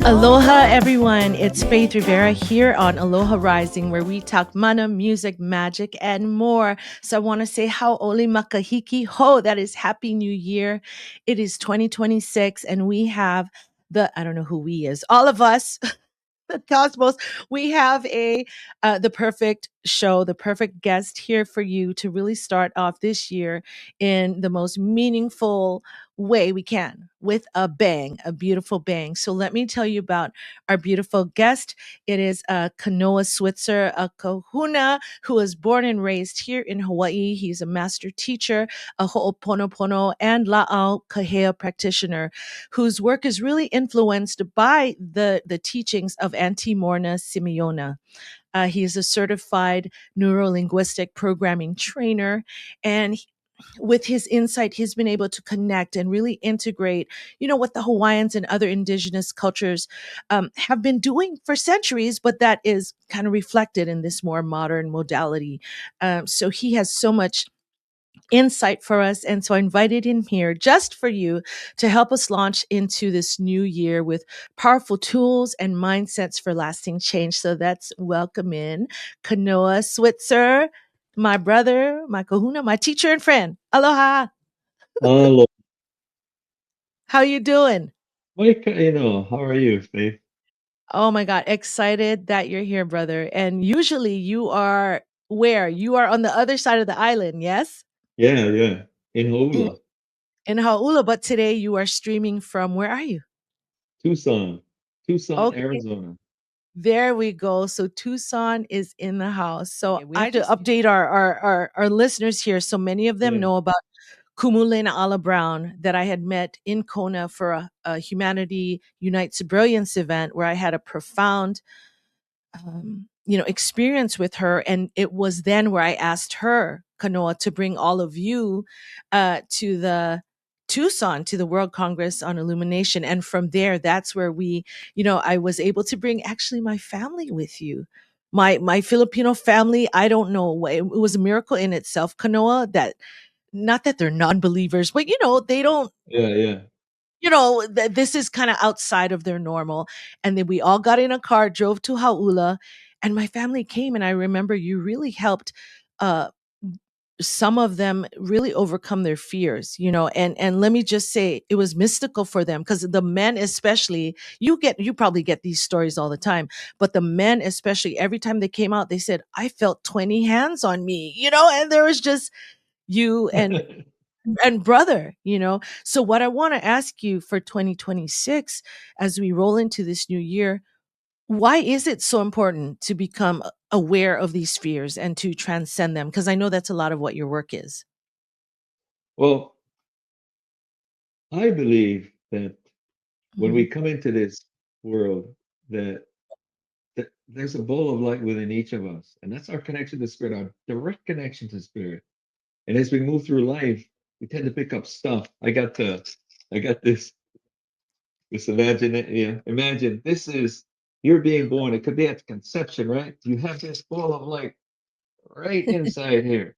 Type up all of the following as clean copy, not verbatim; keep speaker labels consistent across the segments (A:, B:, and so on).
A: Aloha, everyone. It's Faith Rivera here on Aloha Rising, where we talk mana, music, magic, and more. So I want to say how oli makahiki ho. That is Happy New Year. It is 2026, and we have I don't know who we is, all of us, the cosmos. We have the perfect show, the perfect guest here for you to really start off this year in the most meaningful way we can, with a bang, a beautiful bang. So let me tell you about our beautiful guest. It is Kanoa Switzer, a kahuna who was born and raised here in Hawaii. He's a master teacher, a ho'oponopono and la'au kahea practitioner, whose work is really influenced by the teachings of Auntie Morna Simeona. He is a certified neurolinguistic programming trainer, and with his insight, he's been able to connect and really integrate, what the Hawaiians and other indigenous cultures have been doing for centuries, but that is kind of reflected in this more modern modality. So he has so much insight for us. And so I invited him here just for you to help us launch into this new year with powerful tools and mindsets for lasting change. So that's welcome in Kanoa Switzer, my brother, my kahuna, my teacher and friend. Aloha.
B: Hello,
A: How you doing?
B: Mike. How are you, Faith?
A: Oh my God. Excited that you're here, brother. And usually you are where? You are on the other side of the island, yes?
B: Yeah, yeah. In
A: In,
B: Hula,
A: in Hau'ula, but today you are streaming from where are you?
B: Tucson, Tucson,
A: Okay.
B: Arizona.
A: There we go. So Tucson is in the house. So we have to update our listeners here. So many of them
B: Yeah.
A: know about Kumulena Ala Brown that I had met in Kona for a Humanity Unites Brilliance event where I had a profound experience with her. And it was then where I asked her, Kanoa, to bring all of you to the Tucson, to the World Congress on Illumination. And from there, that's where I was able to bring actually my family with you. My Filipino family, I don't know, it was a miracle in itself, Kanoa, that not that they're non-believers, but they don't,
B: Yeah, yeah.
A: this is kind of outside of their normal. And then we all got in a car, drove to Hau'ula, and my family came. And I remember you really helped uh, some of them really overcome their fears, and let me just say it was mystical for them because the men especially, you probably get these stories all the time, but the men especially, every time they came out, they said, I felt 20 hands on me, and there was just you and brother. So what I want to ask you for 2026, as we roll into this new year, why is it so important to become aware of these fears and to transcend them? Because I know that's a lot of what your work is.
B: Well, I believe that when we
A: Mhm.
B: come into this world, that, that there's a bowl of light within each of us, and that's our connection to spirit, our direct connection to spirit. And as we move through life, we tend to pick up stuff. I got this imagine this is you're being born. It could be at conception, right? You have this ball of light right inside here.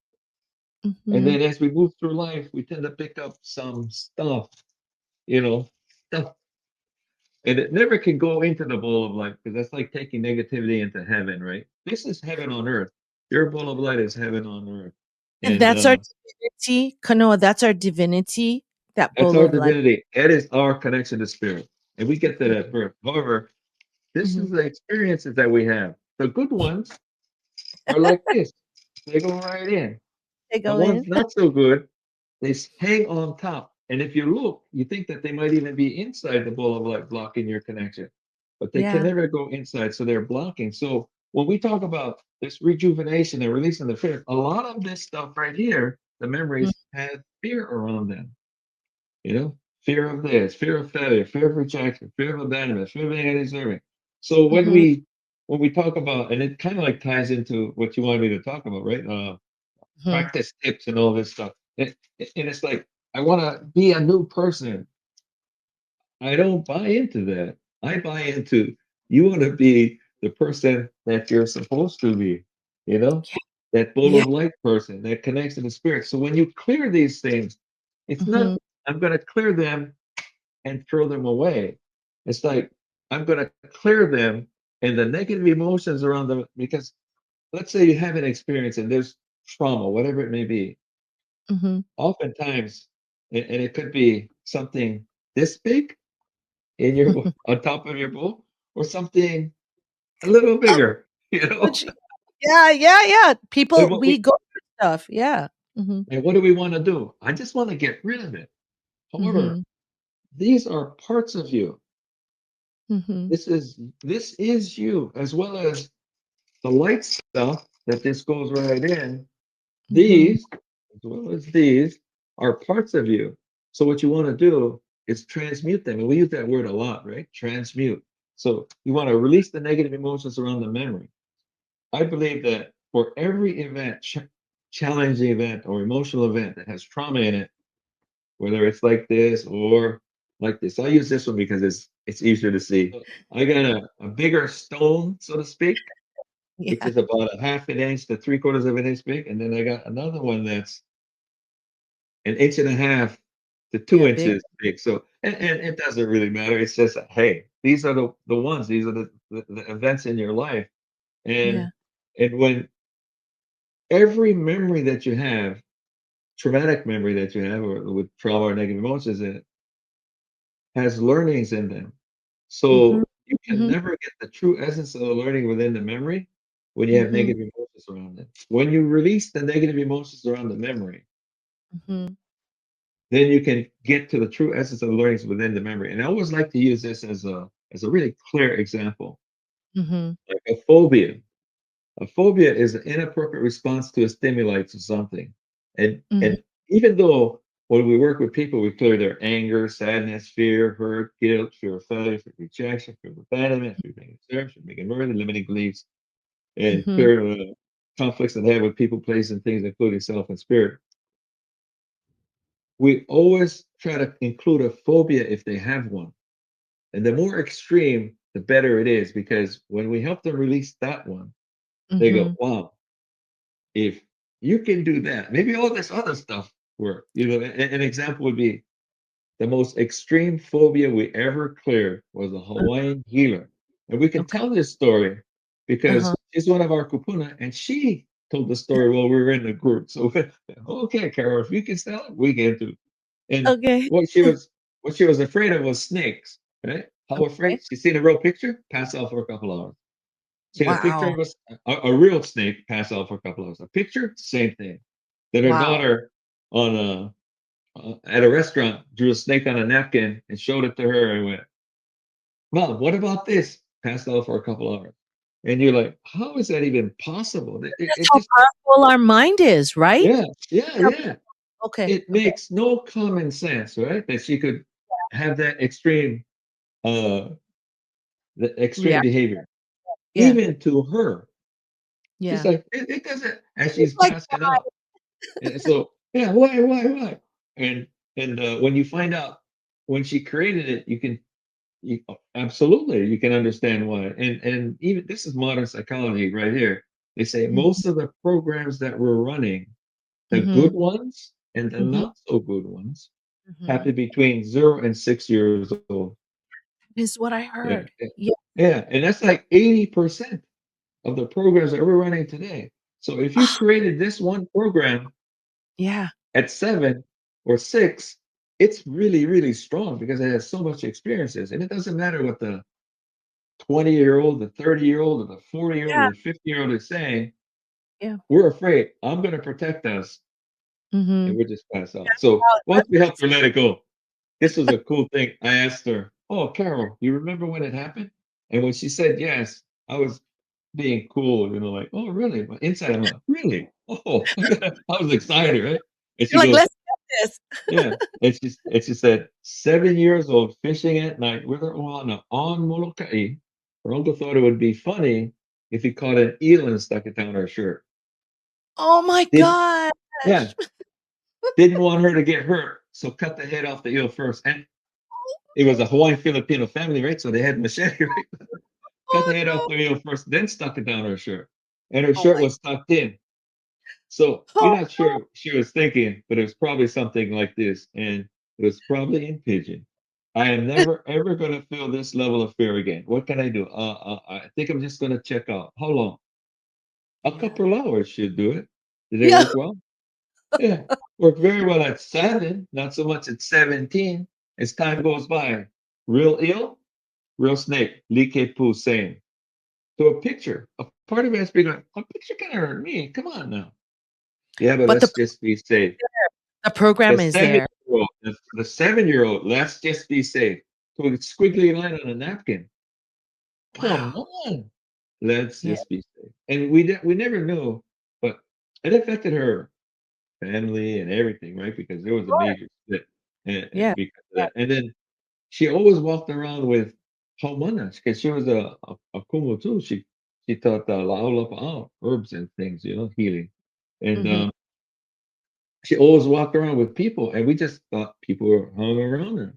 B: And
A: Mhm.
B: then as we move through life, we tend to pick up some stuff, you know, stuff. And it never can go into the bowl of light because that's like taking negativity into heaven, right? This is heaven on earth. Your bowl of light is heaven on earth.
A: And
B: And
A: that's our divinity, Kanoa. That's our divinity, that
B: that's
A: bowl
B: our
A: of light.
B: divinity. That is our connection to spirit. And we get that at birth. However, this
A: Mhm.
B: is the experiences that we have. The good ones are like this. They go right in.
A: They
B: The
A: go
B: ones
A: in.
B: not so good, they hang on top. And if you look, you think that they might even be inside the ball of light blocking your connection, but they can
A: Yeah.
B: never go inside. So they're blocking. So when we talk about this rejuvenation and releasing the fear, a lot of this stuff right here, the
A: Mhm.
B: memories had fear around them. Fear of this, fear of failure, fear of rejection, fear of abandonment, fear of being undeserving. So
A: Mhm.
B: when we talk about, and it kind of like ties into what you wanted me to talk about, right?
A: Mhm.
B: Practice tips and all this stuff. And it's like, I want to be a new person. I don't buy into that. I buy into you want to be the person that you're supposed to be, you know, that bowl
A: Yeah.
B: of light person that connects to the spirit. So when you clear these things, it's not,
A: Mhm.
B: I'm going to clear them and throw them away. It's like, I'm going to clear them and the negative emotions around them. Because let's say you have an experience and there's trauma, whatever it may be.
A: Mhm.
B: Oftentimes, and it could be something this big in your on top of your bowl, or something a little
A: Oh,
B: bigger, you know.
A: which yeah, yeah, yeah.
B: And
A: People
B: what
A: we
B: we
A: go through stuff. Yeah. Mhm.
B: and what do we want to do? I just want to get rid of it. However,
A: Mhm.
B: these are parts of you.
A: Mhm.
B: This is you, as well as the light stuff that this goes right in.
A: Mhm.
B: These, as well as these, are parts of you. So what you want to do is transmute them. And we use that word a lot, right? Transmute. So you want to release the negative emotions around the memory. I believe that for every event, challenging event or emotional event that has trauma in it, whether it's like this or like this, I'll use this one because it's easier to see. I got a bigger stone, so to speak, which
A: Yeah.
B: is about a half an inch to three quarters of an inch big. And then I got another one that's an inch and a half to two
A: Yeah, big.
B: inches big. So, and it doesn't really matter. It's just, hey, these are the ones, these are the events in your life.
A: Yeah.
B: And when every memory that you have, traumatic memory that you have, or with trauma or negative emotions in it, has learnings in them.
A: Mhm.
B: So you can
A: Mhm.
B: never get the true essence of the learning within the memory when you have
A: Mhm.
B: negative emotions around it. When you release the negative emotions around the memory,
A: Mhm.
B: then you can get to the true essence of the learnings within the memory. And I always like to use this as a really clear example,
A: Mhm.
B: like a phobia. A phobia is an inappropriate response to a stimuli to something.
A: Mhm.
B: And even though when we work with people, we clear their anger, sadness, fear, hurt, guilt, fear of failure, fear of rejection, fear of abandonment, fear of being observed, fear of being murdered, limiting beliefs, and
A: Mhm.
B: fear of conflicts that they have with people, places, and things, including self and spirit. We always try to include a phobia if they have one. And the more extreme, the better it is, because when we help them release that one, they go,
A: Mhm.
B: wow, if you can do that, maybe all this other stuff work. You know, an example would be the most extreme phobia we ever cleared was a
A: Uh,
B: Hawaiian healer. And we can
A: okay.
B: tell this story because
A: Uh-huh.
B: she's one of our kupuna, and she told the story while we were in the group. So, okay, Carol, if you can tell it, we can too. And
A: Okay.
B: what she was what she was afraid of was snakes, right? How
A: Okay.
B: afraid? She seen a real picture, pass out for a couple hours. Seen a picture
A: Wow.
B: of a real snake, pass out for a couple hours. A picture, same thing. Then her
A: Wow.
B: daughter on a at a restaurant drew a snake on a napkin and showed it to her and went, "Mom, what about this?" Passed out for a couple hours. And you're like, how is that even possible?
A: That's
B: It
A: how
B: just,
A: powerful our mind is, right?
B: yeah, yeah,
A: How
B: yeah.
A: okay.
B: It
A: Okay.
B: makes no common sense, right? That she could have that extreme, uh, the extreme
A: React.
B: behavior,
A: Yeah.
B: even to her. She's
A: Yeah.
B: like, it doesn't, as
A: It's
B: she's
A: like
B: passing out. And so, yeah, why? And when you find out when she created it, absolutely you can understand why. And even this is modern psychology right here. They say
A: mhm.
B: most of the programs that we're running, the
A: Mhm.
B: good ones and the
A: Mhm.
B: not so good ones,
A: Mhm.
B: happen between 0 and 6 years old.
A: Is what I
B: Yeah,
A: heard. Yeah.
B: yeah, and that's like 80% of the programs that we're running today. So if you created this one program
A: Yeah.
B: at 7 or 6, it's really, really strong because it has so much experiences. And it doesn't matter what the 20-year-old, the 30-year-old, or the 40-year-old,
A: Yeah.
B: or the 50-year-old is saying,
A: Yeah.
B: we're afraid. I'm going to protect us. And
A: Mhm.
B: we just pass out. So
A: How it
B: once we helped
A: happens.
B: her let it go, this was a cool thing. I asked her, "Oh, Carol, you remember when it happened?" And when she said yes, I was being cool, like, "Oh, really?" But inside, I'm like, "Really? Oh," I was excited, right? And
A: You're
B: she
A: like,
B: goes,
A: "Let's get this."
B: "Yeah." And she said, 7 years old, fishing at night with her ohana on Molokai. Her uncle thought it would be funny if he caught an eel and stuck it down her shirt.
A: Oh my
B: Did
A: gosh.
B: Yeah, didn't want her to get hurt, so cut the head off the eel first. And it was a Hawaiian Filipino family, right? So they had machete, right? Cut the
A: Oh,
B: head off
A: no.
B: the eel first, then stuck it down her shirt. And her
A: Oh
B: shirt
A: my
B: was tucked in. So you're
A: oh,
B: not
A: no.
B: sure she was thinking, but it was probably something like this. And it was probably in Pigeon. I am never ever going to feel this level of fear again. What can I do? I think I'm just going to check out. How long? A
A: Yeah.
B: couple hours should do it. Did it
A: Yeah.
B: work well? Yeah, worked very well at 7, not so much at 17. As time goes by, real ill, real snake, like poo, same. So a picture, a part of it's being like, a picture can hurt me. Come on now. Yeah, but
A: But
B: let's just be safe.
A: the
B: The
A: program is there.
B: 7-year-old, the 7-year-old, let's just be safe. So a squiggly line on a napkin. Come
A: Wow.
B: on. Let's
A: Yeah.
B: just be safe. And we never knew, but it affected her family and everything, right? Because there was a
A: Sure.
B: major split
A: Yeah.
B: because of
A: Yeah.
B: that. And then she always walked around with haumana because she was a kumu too. She taught laulapa herbs and things, healing. And
A: Mhm.
B: she always walked around with people, and we just thought people were hung around her.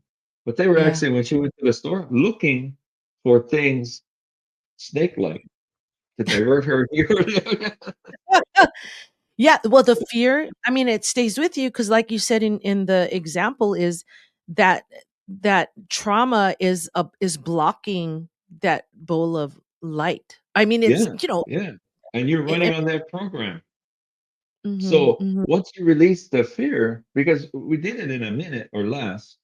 B: But they were
A: Yeah.
B: actually, when she went to the store, looking for things snake-like to divert her here.
A: Yeah, well, the fear, I mean, it stays with you because, like you said in the example, is that that trauma is blocking that bowl of light. I mean, it's,
B: Yeah, yeah. And you're
A: and
B: running on that program.
A: mhm,
B: So
A: mhm.
B: once you release the fear, because we did it in a minute or less,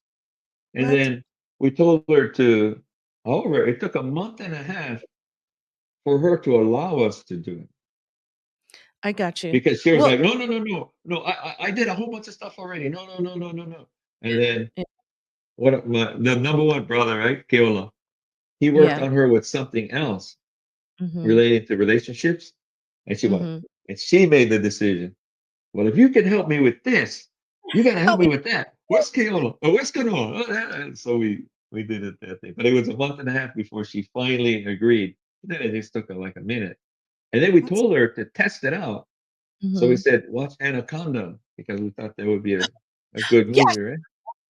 B: and
A: What?
B: then we told her to, however, it took a month and a half for her to allow us to do it
A: I got you.
B: because she was
A: Well,
B: like, no, no, no, no, no, I did a whole bunch of stuff already. No, no, no, no, no, no. And then
A: yeah,
B: the number one brother, right, Keola, he worked
A: yeah,
B: on her with something else
A: mhm,
B: related to relationships, and she went,
A: mhm.
B: and she made the decision. Well, if you can help me with this, you got to help
A: Help
B: me
A: me.
B: with that. What's Keola? Oh, what's Kanoa? Oh, and so we did it that thing, but it was a month and a half before she finally agreed. Then it just took her like a minute, and then we
A: That's
B: told her to test it out. So we
A: mhm.
B: said, watch Anaconda because we thought that would be a good
A: Yeah,
B: movie, right?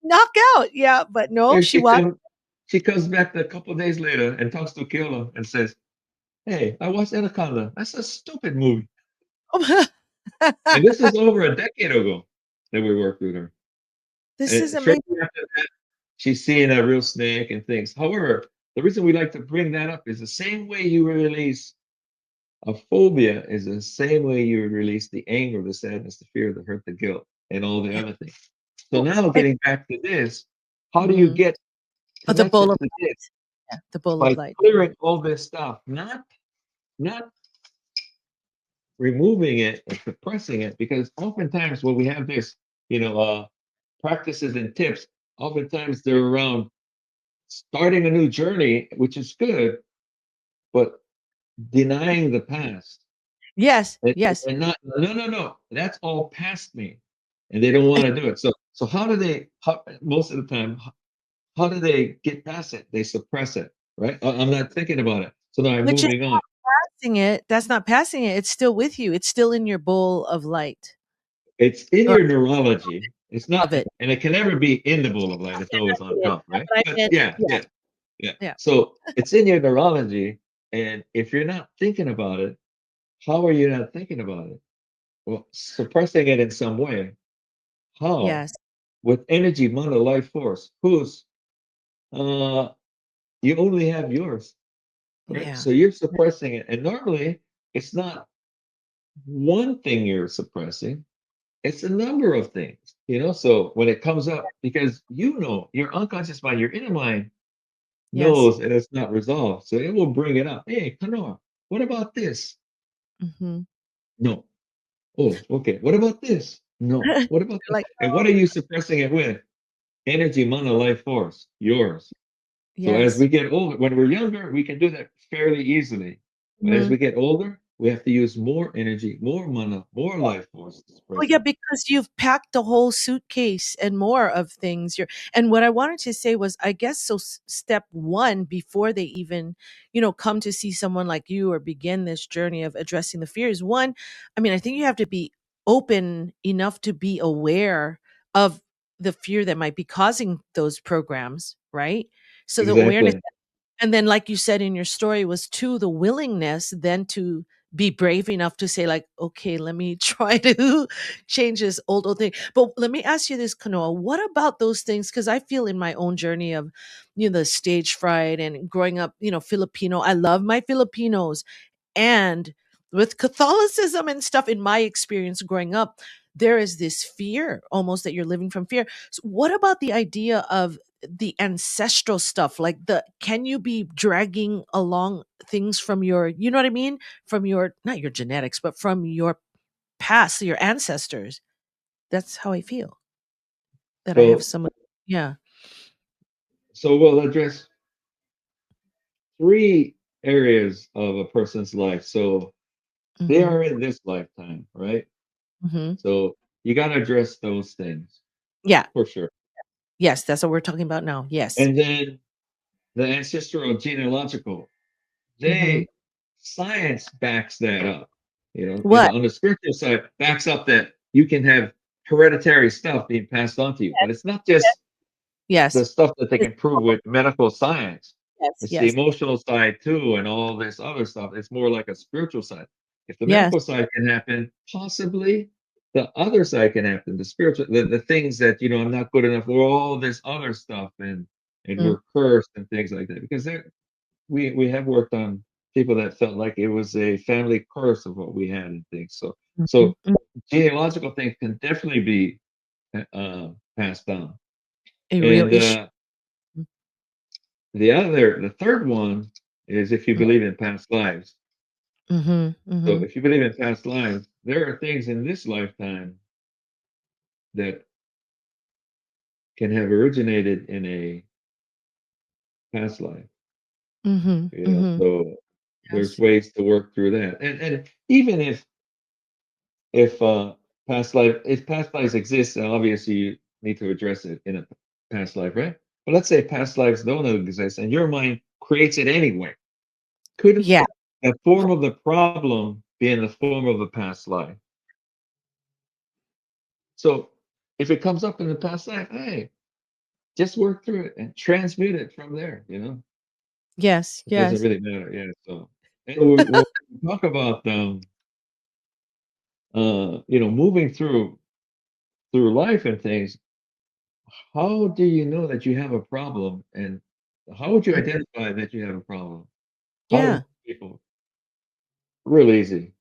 A: knock out. Yeah, but no,
B: And
A: she watched.
B: she comes back a couple of days later and talks to Keola and says, "Hey, I watched Anaconda. That's a stupid movie." And this is over a decade ago that we worked with her.
A: This is
B: And
A: amazing.
B: shortly after that, she's seeing a real snake and things. However, the reason we like to bring that up is the same way you release a phobia is the same way you would release the anger, the sadness, the fear, the hurt, the guilt, and all the
A: Yeah.
B: other things. So
A: Well,
B: now
A: like
B: getting back to this, how do you
A: mhm.
B: get
A: Oh, the bowl
B: connected
A: of
B: to this?
A: yeah, the bowl of
B: By
A: light.
B: clearing all this stuff, not removing it and suppressing it, because oftentimes when we have this, you know, practices and tips, oftentimes they're around starting a new journey, which is good, but denying the past
A: Yes,
B: and,
A: yes.
B: and not, no, no, no, that's all past me, and they don't want to do it. So how do they? Most of the time, how do they get past it? They suppress it, right? I'm not thinking about it, so now I'm
A: Which is
B: moving on.
A: passing it. That's not passing it. It's still with you. It's still in your bowl of light
B: It's in
A: or
B: your neurology. It's
A: of
B: not,
A: it.
B: and it can never be in the bowl of light. It's always on
A: Yeah,
B: top,
A: that's
B: right?
A: what I
B: But
A: meant.
B: yeah,
A: Yeah,
B: yeah, yeah.
A: yeah.
B: So it's in your neurology, and if you're not thinking about it, how are you not thinking about it? Well, suppressing it in some way. How?
A: Yes.
B: With energy, mana, life force. Whose? Uh, you only have yours, right?
A: Yeah.
B: So you're suppressing it, and normally it's not one thing you're suppressing. It's a number of things, So when it comes up, because your unconscious mind, your inner mind
A: Yes.
B: knows and it's not resolved, so it will bring it up. Hey, Kanoa, what about this?
A: Mhm.
B: No. Oh, okay. What about this? No. What about that?
A: Like,
B: And what are you suppressing it with? Energy, mana, life force, yours. So as
A: yes.
B: we get older, when we're younger, we can do that fairly easily. But as we
A: Mhm.
B: get older, we have to use more energy, more mana, more life force to
A: Well,
B: suppress
A: yeah,
B: it.
A: because you've packed a whole suitcase and more of things. You're, and what I wanted to say was, I guess, so step one before they even, come to see someone like you or begin this journey of addressing the fears. One, I mean, I think you have to be open enough to be aware of the fear that might be causing those programs, right? So the awareness,
B: Exactly.
A: and then, like you said in your story, was two, the willingness then to be brave enough to say like, okay, let me try to change this old thing. But let me ask you this, Kanoa, what about those things? Because I feel in my own journey of, the stage fright and growing up, Filipino, I love my Filipinos. And with Catholicism and stuff, in my experience growing up, there is this fear almost that you're living from fear. So what about the idea of the ancestral stuff? Like, can you be dragging along things from your, you know what I mean? From your, not your genetics, but from your past, your ancestors. That's how I feel, that I have
B: So
A: some, yeah.
B: so we'll address three areas of a person's life. So they
A: Hmm.
B: are in this lifetime, right?
A: Hmm.
B: So you got to address those things
A: Yeah.
B: for sure.
A: Yes. That's what we're talking about now. Yes.
B: And then the ancestral genealogical,
A: Hmm.
B: they science backs that up. And
A: What?
B: on the spiritual side, backs up that you can have hereditary stuff being passed on to you. But it's not just the
A: Yes.
B: stuff that they
A: It's-
B: can prove with medical science.
A: Yes.
B: It's the
A: Yes.
B: emotional side too, and all this other stuff. It's more like a spiritual side. If the
A: Yes.
B: medical side can happen, possibly the other side can happen. The spiritual, the things that I'm not good enough for, all this other stuff, and
A: Mm,
B: we're cursed and things like that. Because we have worked on people that felt like it was a family curse of what we had and things. So
A: mhm, mm.
B: genealogical things can definitely be passed down.
A: A real
B: And
A: issue.
B: the third one is if you believe in past lives.
A: Mhm,
B: So
A: mhm,
B: if you believe in past lives, there are things in this lifetime that can have originated in a past life.
A: mhm, mhm.
B: So there's
A: Yes.
B: ways to work through that. And even if past lives exist, then obviously you need to address it in a past life, right? But let's say past lives don't exist and your mind creates it anyway. Couldn't
A: Yeah.
B: a form of the problem be in the form of a past life? So if it comes up in the past life, hey, just work through it and transmute it from there.
A: Yes,
B: It doesn't
A: yes.
B: really matter. Yeah. So and we'll talk about moving through life and things. How do you know that you have a problem, and how would you
A: Mm,
B: identify that you have a problem? How do
A: yeah.
B: most people? Real easy.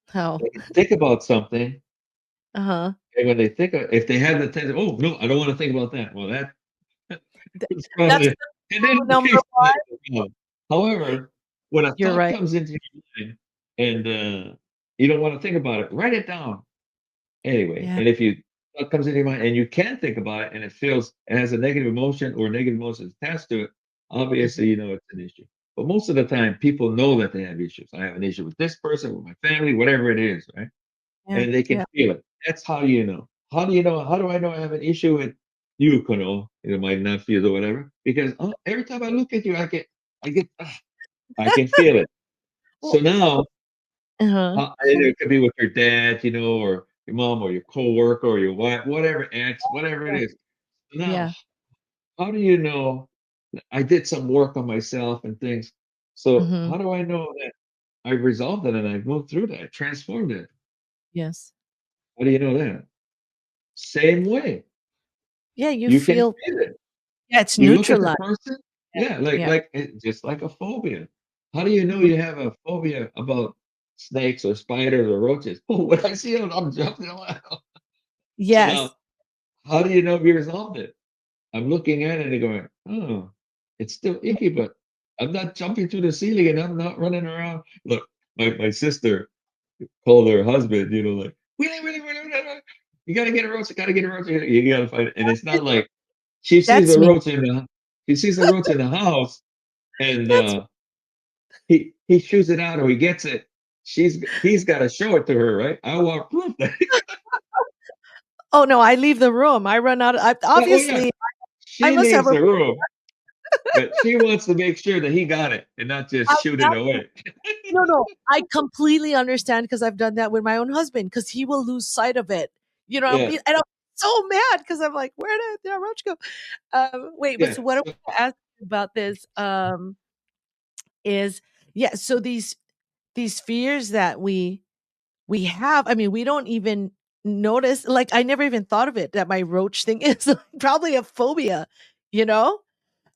A: How?
B: They can think about something,
A: Uh-huh.
B: and when they if they have the tendency, oh no, I don't want to think about that. Well, that
A: Th
B: it's
A: That's
B: probably
A: the
B: an
A: clue number
B: indication that
A: 1.
B: it's a problem. However, when a
A: You're
B: thought
A: right.
B: comes into your mind and you don't want to think about it, write it down anyway.
A: Yeah.
B: And if you thought comes into your mind and you can think about it and it has a negative emotion or negative emotions attached to it,
A: Mhm.
B: obviously you know it's an issue. But most of the time, people know that they have issues. I have an issue with this person, with my family, whatever it is, right?
A: Yeah,
B: And they can
A: yeah.
B: feel it. That's how you know. How do you know? How do I know I have an issue with you, Kuno? My nephews or whatever? Because every time I look at you, I can feel it. So
A: Well,
B: now,
A: uh-huh.
B: it could be with your dad, or your mom, or your coworker, or your wife, whatever, ex, whatever it
A: Yeah,
B: is. So now,
A: yeah.
B: how do you know that I did some work on myself and things? So
A: Mhm.
B: how do I know that I've resolved it and I've moved through that, transformed it?
A: Yes.
B: How do you know that? Same way.
A: Yeah, you
B: You can
A: feel,
B: feel it.
A: yeah, it's
B: You look at the
A: neutralized.
B: person,
A: Yeah,
B: yeah, like
A: yeah.
B: just like a phobia. How do you know
A: Mhm.
B: you have a phobia about snakes or spiders or roaches? Oh, when I see them, I'm jumping around. So
A: Yes.
B: now, how do you know if you resolved it? I'm looking at it and going, oh, it's still icky, but I'm not jumping through the ceiling and I'm not running around. Look, my sister called her husband, like, Willie, Willie, Willie, Willie, Willie, you gotta get a roach, you gotta get a roach, you gotta find it. And it's not like she sees
A: That's
B: the
A: me.
B: roach in the he sees the roach in the house and
A: That's
B: he shoots it out or he gets it. He's got to show it to her, right? I want proof that.
A: Oh, no, I leave the room. I run out of
B: Oh yeah,
A: obviously, I
B: she
A: must have
B: leaves
A: a
B: the room, but she wants to make sure that he got it and not just shoot it
A: I
B: away.
A: No, no, I completely understand because 'cause I've done that with my own husband because he will lose sight of it. I'll
B: Yeah,
A: be and I'm so mad because 'cause I'm like, "Where did that roach go?" Wait, but
B: yeah.
A: so what I
B: So
A: want to ask you about this, is yeah, so these these fears that we have, I mean, we don't even notice, like, I never even thought of it that my roach thing is probably a phobia, you know?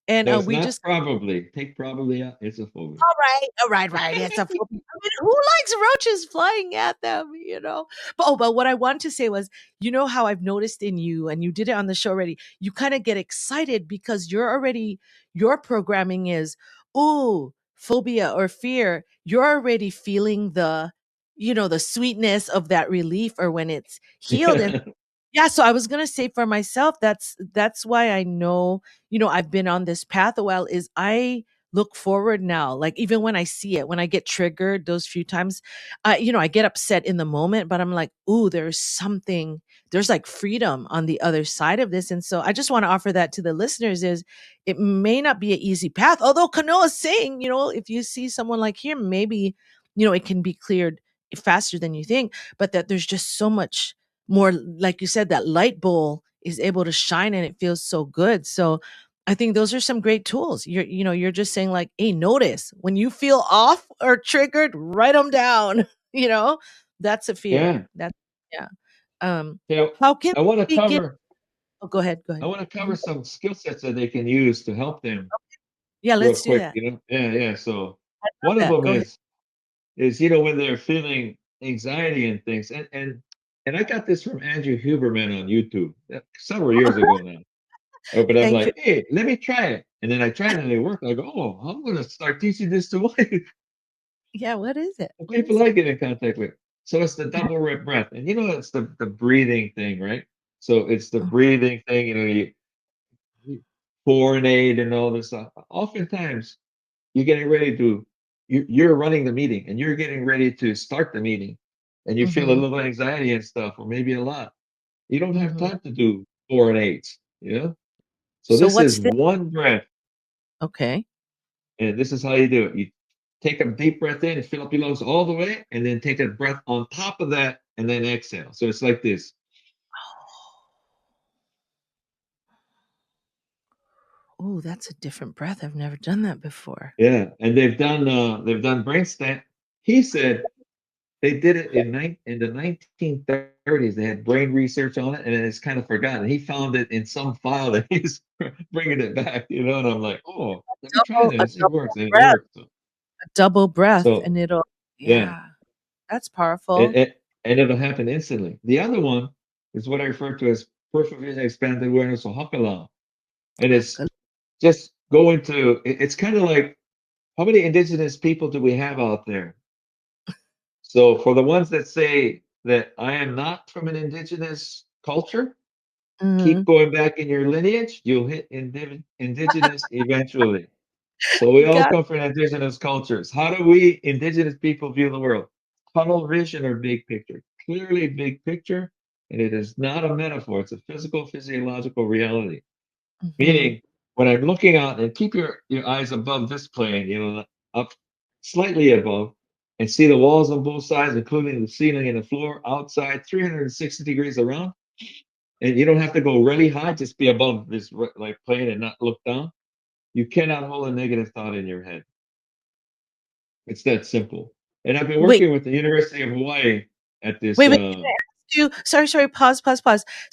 A: And,
B: No, it's
A: we
B: not
A: just
B: probably. Take probably out. It's a phobia.
A: right, it's a phobia. I mean, who likes roaches flying at them, you know? But what I wanted to say was, you know how I've noticed in you, and you did it on the show already, you kinda get excited because your programming is, "Ooh, phobia or fear." You're already feeling the sweetness of that relief or when it's healed, and yeah, so I was gonna say for myself, that's why I know, I've been on this path a while, is I look forward now. Like even when I see it, when I get triggered those few times, I get upset in the moment, but I'm like, ooh, there's like freedom on the other side of this. And so I just want to offer that to the listeners is it may not be an easy path. Although Kanoa is saying, if you see someone like him, maybe, it can be cleared faster than you think, but that there's just so much more, like you said, that light bowl is able to shine and it feels so good. So I think those are some great tools. You're just saying like, hey, notice when you feel off or triggered, write them down. you know that's a fear.
B: Yeah.
A: That's yeah. um
B: You know,
A: how can
B: I want to
A: we get
B: cover
A: oh, go ahead, go
B: I
A: ahead.
B: want to
A: Mhm.
B: cover some skill sets that they can use to help them
A: Yeah,
B: real
A: let's do
B: quick,
A: that.
B: Yeah, yeah. So
A: I love
B: one of
A: that.
B: them
A: Go ahead.
B: is when they're feeling anxiety and things. And I got this from Andrew Huberman on YouTube several years ago now. Oh, but I'm
A: Thank you.
B: like, hey, let me try it. And then I tried it and it worked. I go, oh, I'm gonna start teaching this to my
A: Yeah, what is it? What
B: people
A: is it?
B: I get in contact with. So it's the double rip breath. And it's the breathing thing, right? So it's the
A: Mm,
B: breathing thing, you coronate and all this stuff. Oftentimes you're getting ready to you're running the meeting and you're getting ready to start the meeting and you feel a
A: mhm,
B: little anxiety and stuff, or maybe a lot. You don't have
A: mhm.
B: time to do four and eights. So
A: So
B: this is
A: what's this?
B: one breath,
A: Okay.
B: and this is how you do it. You take a deep breath in and fill up your lungs all the way, and then take a breath on top of that, and then exhale. So it's like this.
A: Oh, that's a different breath. I've never done that before.
B: Yeah, and they've done brain stat. He said they did it in the 1930s. They had brain research on it, and it's kind of forgotten. He found it in some file that he's bringing it back. And I'm like, oh, let me try
A: A
B: this. It works, and it
A: breath,
B: works. So,
A: a double breath,
B: so
A: and it'll,
B: yeah,
A: yeah, that's
B: it,
A: powerful.
B: it, and it'll happen instantly. The other one is what I refer to as peripheral vision expanded awareness or hakala, and it's just going to. It's kind of like how many indigenous people do we have out there? So for the ones that say that I am not from an indigenous culture, keep
A: Mhm.
B: going back in your lineage, you'll hit indigenous eventually. So we all
A: Got
B: come from indigenous cultures. How do we indigenous people view the world? Tunnel vision or big picture? Clearly big picture, and it is not a metaphor. It's a physical, physiological reality.
A: mhm,
B: Meaning, when I'm looking out, and keep your eyes above this plane, up slightly above, and see the walls on both sides, including the ceiling and the floor, outside, 360 degrees around. And you don't have to go really high, just be above this like plane and not look down. You cannot hold a negative thought in your head. It's that simple. And I've been
A: wait,
B: working with the University of Hawaii at this.
A: wait, can I ask you, sorry, pause,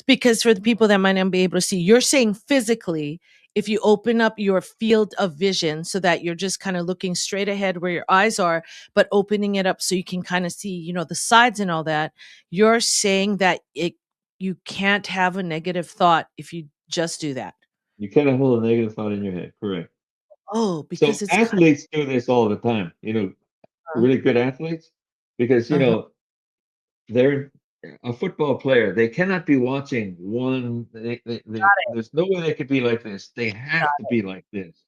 A: because for the people that might not be able to see, you're saying physically, if you open up your field of vision so that you're just kind of looking straight ahead where your eyes are, but opening it up so you can kind of see, the sides and all that, you're saying that you can't have a negative thought if you just do that.
B: You cannot hold a negative thought in your head. Correct.
A: Oh, because
B: So
A: it's kind
B: athletes do this all the time.
A: of,
B: Really good athletes, because
A: uh-huh.
B: they're a football player. They cannot be watching one. There's no way they could be like this. They have to be like this.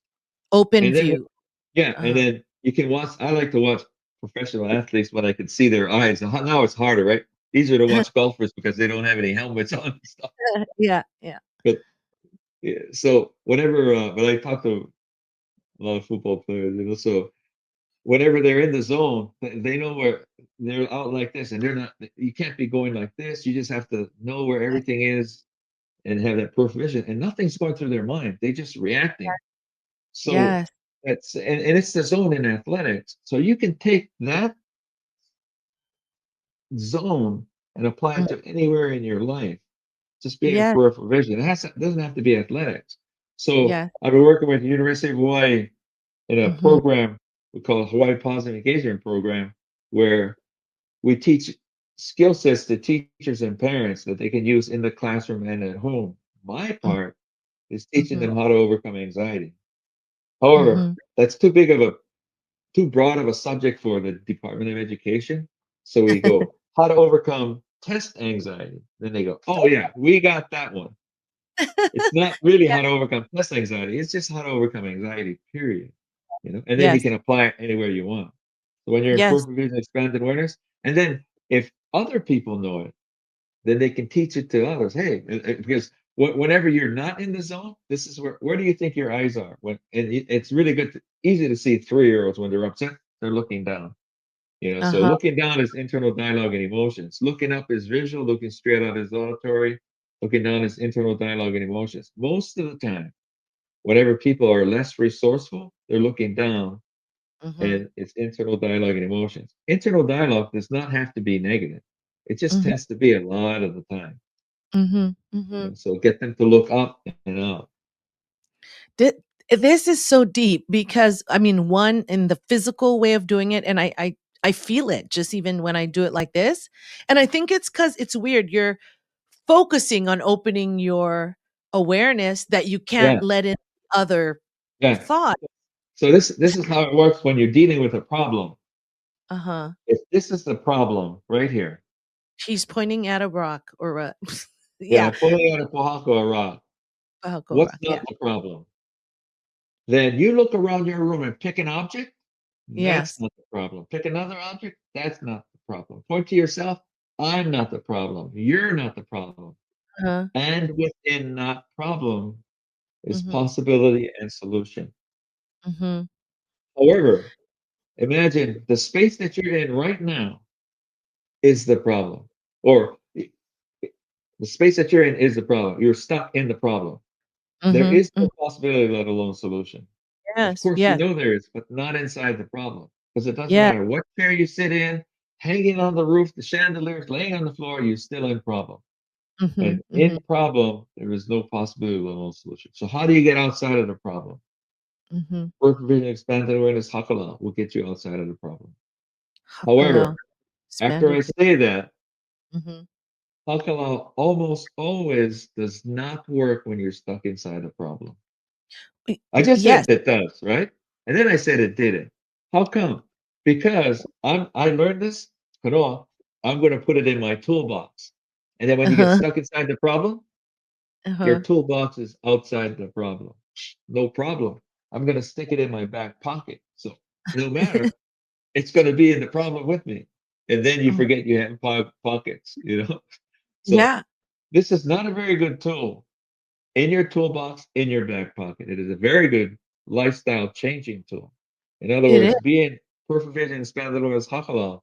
A: Open
B: And then,
A: view.
B: yeah, and
A: Uh-huh.
B: then you can watch. I like to watch professional athletes when I can see their eyes. Now it's harder, right? Easier to watch golfers because they don't have any helmets on and stuff.
A: Yeah, yeah.
B: But yeah, so whenever, but I talk to a lot of football players. So whenever they're in the zone, they know where they're out like this, and they're not. You can't be going like this. You just have to know where everything is and have that perfect vision. And nothing's going through their mind. They're just reacting. So
A: Yes.
B: and it's the zone in athletics. So you can take that zone and apply it
A: Mm.
B: to anywhere in your life. Just being
A: Yes.
B: peripheral vision. Doesn't have to be athletics. So
A: Yes.
B: I've been working with the University of Hawaii in a
A: Mhm.
B: program we call Hawaii Positive Engagement Program, where we teach skill sets to teachers and parents that they can use in the classroom and at home. My
A: Mm.
B: part is teaching
A: Mhm.
B: them how to overcome anxiety. However,
A: Mhm.
B: that's too broad of a subject for the Department of Education. So we go, how to overcome test anxiety. Then they go, oh yeah, we got that one. It's not really
A: Yeah.
B: how to overcome test anxiety. It's just how to overcome anxiety, period. And then you
A: Yes.
B: can apply it anywhere you want. So when you're in
A: Yes.
B: peripheral vision expanded awareness, and then if other people know it, then they can teach it to others. Hey, because whenever you're not in the zone, this is where do you think your eyes are? It's really easy to see 3-year-olds when they're upset, they're looking down. So
A: Uh-huh.
B: looking down is internal dialogue and emotions. Looking up is visual. Looking straight up is auditory. Looking down is internal dialogue and emotions. Most of the time, whenever people are less resourceful, they're looking down
A: Mhm.
B: and it's internal dialogue and emotions. Internal dialogue does not have to be negative. It just
A: Mhm.
B: tends to be a lot of the time.
A: Mhm. Mhm.
B: So get them to look up and up.
A: Thi this is so deep because, I mean, one, in the physical way of doing it, and I feel it just even when I do it like this, and I think it's because it's weird, you're focusing on opening your awareness that you can't
B: Yeah,
A: let in other
B: yeah.
A: thought.
B: So this is how it works when you're dealing with a problem.
A: Uh-huh.
B: If this is the problem right here,
A: She's pointing at a rock or a
B: yeah,
A: yeah,
B: pulling out a pohako rock,
A: a
B: what's
A: rock, yeah.
B: not the problem? Then you look around your room and pick an object. That's
A: Yes.
B: not the problem. Pick another object. That's not the problem. Point to yourself. I'm not the problem. You're not the problem.
A: Uh-huh.
B: And within that problem is
A: Mhm.
B: possibility and solution.
A: Mhm.
B: However, imagine the space that you're in right now is the problem, or the space that you're in is the problem. You're stuck in the problem. There
A: Mhm.
B: is no
A: Mhm.
B: possibility, let alone solution. Of
A: Yes,
B: course, you
A: yes,
B: know there is, but not inside the problem. Because it doesn't
A: yeah.
B: matter what chair you sit in, hanging on the roof, the chandeliers, laying on the floor, you're still in problem. And
A: Mhm.
B: in
A: Mhm.
B: problem, there is no possibility, let alone solution. So how do you get outside of the problem?
A: Mhm.
B: Work vision, expanded awareness, hakala will get you outside of the problem.
A: Hakala,
B: However, after
A: expanded.
B: I say that,
A: Mhm.
B: hakala almost always does not work when you're stuck inside a problem. I just
A: Yes.
B: said it does, right? And then I said it didn't. How come? Because I learned this, Kanoa, I'm going to put it in my toolbox. And then when you get
A: Uh-huh.
B: stuck inside the problem, your
A: Uh-huh.
B: toolbox is outside the problem. No problem. I'm going to stick it in my back pocket. So no matter, it's going to be in the problem with me. And then you
A: Oh,
B: forget you have pockets. So
A: yeah,
B: this is not a very good tool in your toolbox, in your back pocket. It is a very good lifestyle changing tool. In other
A: it is.
B: words, being perfect vision expanded as hakala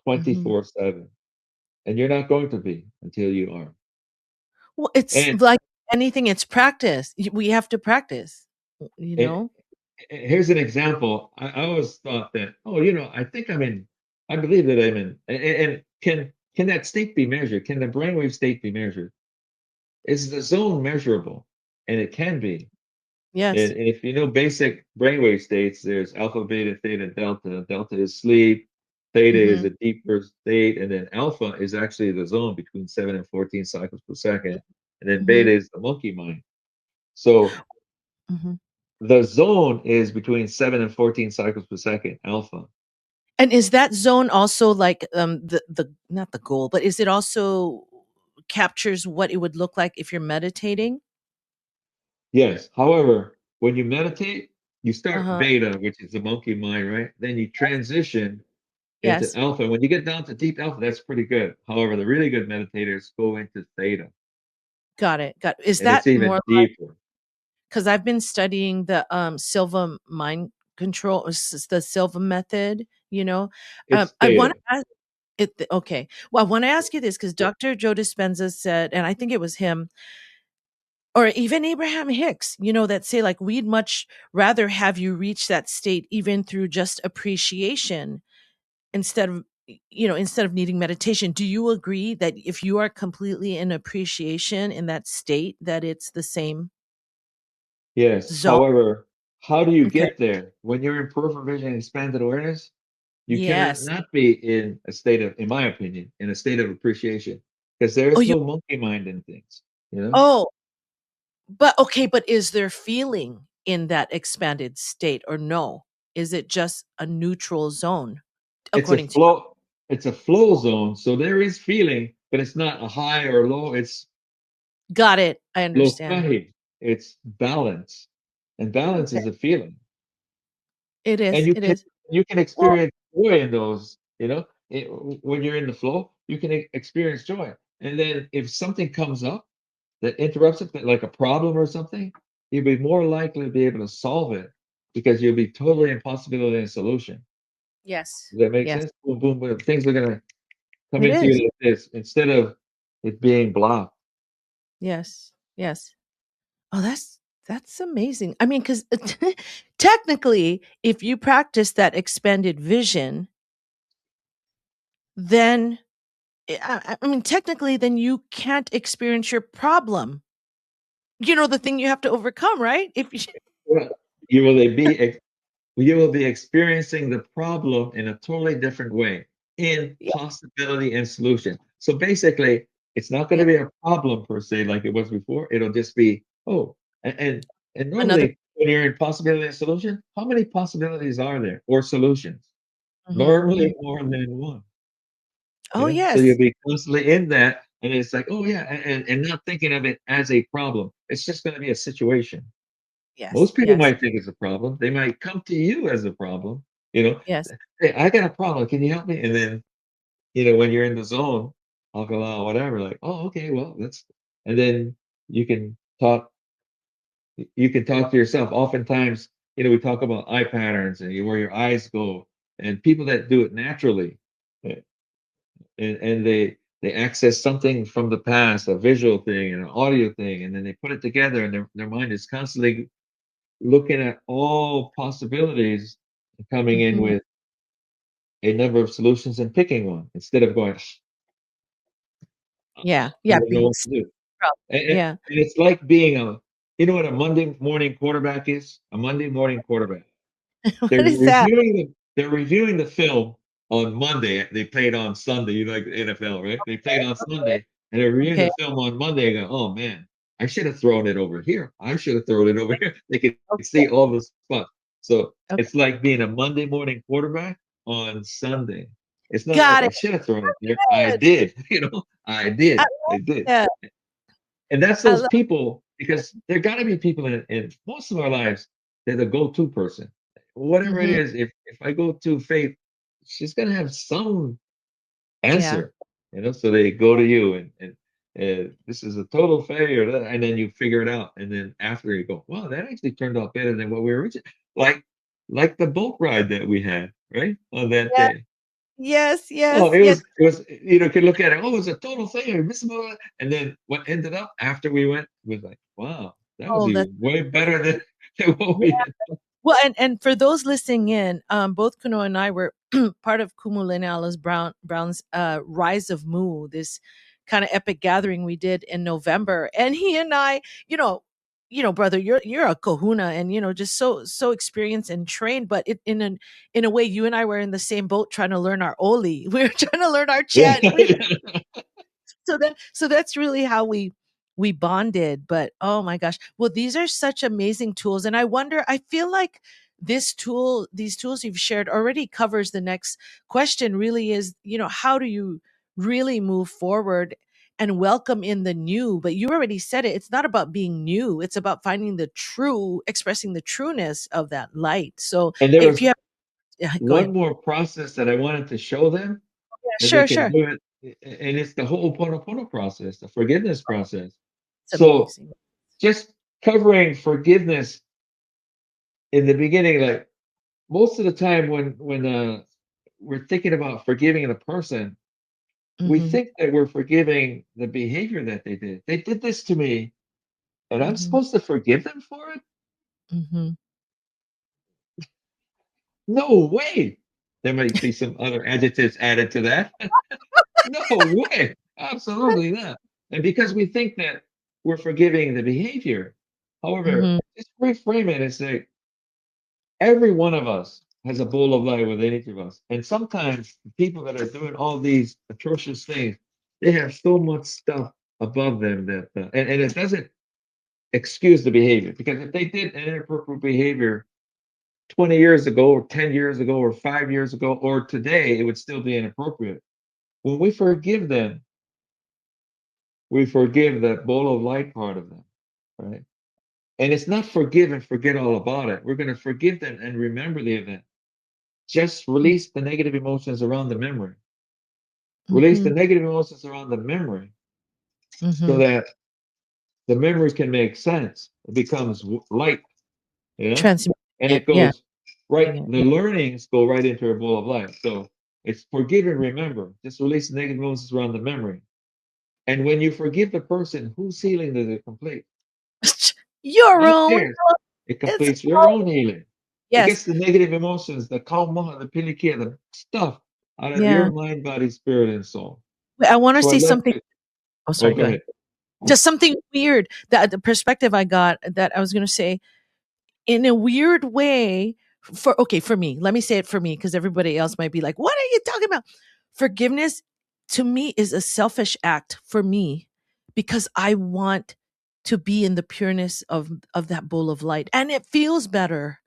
A: Mhm.
B: 24/7. And you're not going to be until you are.
A: Well, it's
B: And,
A: like anything, it's practice. We have to practice, you
B: and
A: know?
B: here's an example. I always thought that, oh, I think I believe that I'm in. And can that state be measured? Can the brainwave state be measured? Is the zone measurable? And it can be. And,
A: Yes.
B: and if you know basic brainwave states, there's alpha, beta, theta, delta. Delta is sleep, theta is
A: Mhm.
B: a deeper state, and then alpha is actually the zone between 7 and 14 cycles per second. And then
A: Mhm.
B: beta is the monkey mind. So
A: Mhm.
B: the zone is between 7 and 14 cycles per second, alpha.
A: And is that zone also like, the not the goal, but is it also captures what it would look like if you're meditating?
B: Yes. However, when you meditate, you start
A: Uh-huh.
B: beta, which is the monkey mind, right? Then you transition into
A: Yes.
B: alpha. When you get down to deep alpha, that's pretty good. However, the really good meditators go into theta,
A: Got it, got is
B: and
A: that
B: it's even
A: more like,
B: deeper.
A: 'cause I've been studying the, Silva mind control, the Silva method, you know?
B: It's
A: I wanna
B: theta.
A: ask it okay. Well, I wanna ask you this because Dr. Joe Dispenza said, and I think it was him, or even Abraham Hicks, that say, like, "We'd much rather have you reach that state even through just appreciation instead of instead of needing meditation, do you agree that if you are completely in appreciation in that state, that it's the same
B: Yes.
A: zone?
B: However, how do you
A: Okay.
B: get there? When you're in peripheral vision and expanded awareness, you cannot
A: Yes.
B: not be in a state of, in my opinion, in a state of appreciation, because there
A: Oh,
B: is
A: you.
B: no monkey mind in things, you know?
A: Oh, but okay, but is there feeling in that expanded state or no? Is it just a neutral zone
B: It's a
A: according to you?
B: flow, it's a flow zone. So there is feeling, but it's not a high or low, it's
A: Got it. I
B: low
A: understand.
B: kahi. It's balance. And balance
A: Okay.
B: is a feeling.
A: It
B: And
A: is. It is.
B: you can
A: Well,
B: experience joy in those, you know, when you're in the flow, you can experience joy. And then if something comes up that interrupts it, like a problem or something, you'll be more likely to be able to solve it because you'll be totally in possibility and solution.
A: yes.
B: Does that make
A: Yes.
B: sense? Boom, boom, boom. Things are gonna come
A: It
B: into
A: is.
B: you like this instead of it being blocked.
A: Yes. Yes. Oh, that's amazing. I mean, because technically, if you practice that expanded vision, then I mean, technically, then you can't experience your problem. The thing you have to overcome, right? If you,
B: Well, you will be you will be experiencing the problem in a totally different way, in
A: yeah,
B: possibility and solution. So basically, it's not going
A: yeah,
B: to be a problem per se like it was before. It'll just be, oh, and
A: another.
B: normally when you're in possibility and solution, how many possibilities are there or solutions?
A: Mhm, mhm.
B: Normally more than one.
A: Oh
B: So you'll
A: yes,
B: be constantly in that, and it's like, oh yeah, and not thinking of it as a problem. It's just going to be a situation.
A: yes,
B: Most people
A: yes,
B: might think it's a problem. They might come to you as a problem. You know,
A: yes.
B: hey, I got a problem. Can you help me? And then, when you're in the zone, I'll go, oh, whatever. Like, oh, okay, well, let's. And then you can talk. You can talk to yourself. Oftentimes, we talk about eye patterns and where your eyes go, and people that do it naturally, uh, and they access something from the past, a visual thing and an audio thing, and then they put it together, and their mind is constantly looking at all possibilities and coming in
A: Mhm.
B: with a number of solutions and picking one instead of going,
A: Yeah,
B: I
A: yeah,
B: don't know
A: being
B: what to
A: stuck.
B: do. And
A: Yeah.
B: it's like being what a Monday morning quarterback is? A Monday morning quarterback.
A: What is that?
B: They're reviewing the film on Monday. They played on Sunday, like the NFL, right? They played on Sunday and they're reviewing
A: Okay,
B: the film on Monday and go, oh man, I should have thrown it over here. I should have thrown it over here. They could
A: okay,
B: see all the spots. So
A: okay.
B: it's like being a Monday morning quarterback on Sunday. It's not like
A: Got
B: I
A: it.
B: should have thrown it there. I
A: Good.
B: did, I
A: I
B: did. I
A: love
B: did.
A: it.
B: And that's
A: I
B: those
A: love.
B: people, because there got to be people in most of our lives, they're the go-to person. Whatever it
A: Mhm.
B: is, if I go to Faith, she's gonna have some
A: Yeah.
B: answer, So they go to you, and this is a total failure, and then you figure it out, and then after you go, wow, that actually turned out better than what we were originally like the boat ride that we had, right, on that
A: Yeah.
B: day.
A: Yes,
B: Oh,
A: yes,
B: it
A: yes.
B: was could look at it. Oh, it was a total failure. Miss Moa. And then what ended up after we went was like, wow, that was
A: Oh, that's
B: even way better than what
A: yeah.
B: we had.
A: Well, and for those listening in, both Kanoa and I were part of Kumuleneala's Brown's Rise of Mu, this kind of epic gathering we did in November. And he and I, brother, you're a kahuna and just so experienced and trained, but in a way, you and I were in the same boat trying to learn our oli. We were trying to learn our
B: Yeah.
A: chant. So that's really how we bonded. But oh my gosh, well, these are such amazing tools, and I feel like these tools you've shared already covers the next question. Really is, how do you really move forward and welcome in the new? But you already said it, it's not about being new, it's about finding the true, expressing the trueness of that light. So
B: And there
A: if
B: was
A: you have, yeah, go
B: one
A: ahead.
B: more process that I wanted to show them
A: Yeah,
B: that they
A: sure,
B: can
A: sure.
B: do it, and it's the whole oponopono process, the forgiveness process.
A: It's
B: So
A: amazing.
B: just covering forgiveness in the beginning, like most of the time when we're thinking about forgiving the person, we
A: Hmm.
B: think that we're forgiving the behavior that they did. They did this to me, and I'm
A: Hmm.
B: supposed to forgive them for it?
A: Hmm.
B: No way. There might be some other adjectives added to that. No way. Absolutely not. And because we think that we're forgiving the behavior, however,
A: Mhm.
B: just reframe it and say, every one of us has a bowl of light within each of us. And sometimes the people that are doing all these atrocious things, they have so much stuff above them that, and it doesn't excuse the behavior. Because if they did an inappropriate behavior 20 years ago, or 10 years ago, or 5 years ago, or today, it would still be inappropriate. When we forgive them, we forgive that bowl of light part of them, right? And it's not forgive and forget all about it. We're going to forgive them and remember the event. Just release the negative emotions around the memory. Release the
A: Mhm.
B: negative emotions around the memory so
A: Mhm.
B: that the memory can make sense. It becomes light, you know?
A: Transmute
B: And
A: it.
B: it
A: Yeah.
B: goes right,
A: Yeah.
B: the learnings go right into a bowl of light. So it's forgive and remember. Just release the negative emotions around the memory. And when you forgive the person, whose healing does it complete?
A: Your
B: Not
A: own.
B: theirs. It
A: It's
B: completes your own healing. It
A: yes.
B: gets the negative emotions, the karma, the pilikia, the stuff out of
A: Yeah.
B: your mind, body, spirit, and soul.
A: Wait, I want to
B: So I
A: say
B: love
A: something.
B: to.
A: Oh,
B: Oh,
A: sorry.
B: go
A: Go ahead.
B: ahead.
A: Just something weird that the perspective I got that I was going to say in a weird way for okay for me. Let me say it for me because everybody else might be like, "What are you talking about?" Forgiveness to me is a selfish act for me because I want to be in the pureness of that bowl of light and it feels better.